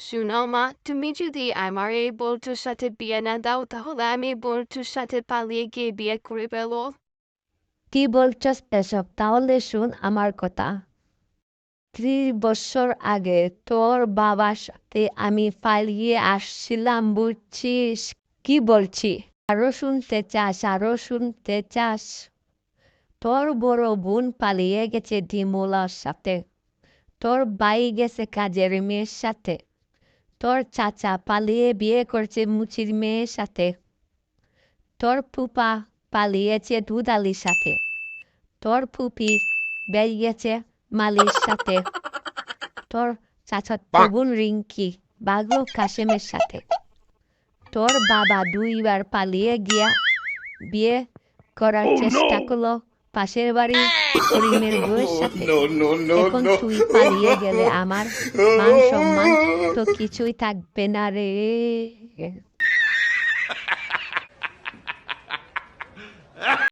শুনো মা, তুমি যদি আমার এই বল্টুর সাথে বিয়ে না দাও তাহলে আমি বল্টুর সাথে পালিয়ে গিয়ে বিয়ে করে ফেলবো। কি বলছস এসব? তাহলে শুন আমার কথা। 30 বছর আগে তোর বাবার সাথে আমি পালিয়ে আসছিলাম, বুঝছিস? কি বলছি? আরো শুনতে চাস? তোর বড় বোন পালিয়ে গেছে ডিমোলার সাথে। তোর ভাই গেছে কাজের মেয়ের সাথে। তোর চাচা পালিয়ে বিয়ে করছে মুচির মেয়ের সাথে। তোর ফুপা পালিয়েছে দুধালির সাথে। তোর ফুপি বেরিয়েছে মালির সাথে। তোর চাচাতো বোন রিঙ্কি বাগলো কাশেমের সাথে। তোর বাবা 2বার পালিয়ে গিয়া বিয়ে করার চেষ্টা করলো পাশের বাড়ির করিমের বউয়ের সাথে। No, no, no, এখন no. তুই পালিয়ে গেলে আমার মান সম্মান তো কিছুই থাকবে না রে।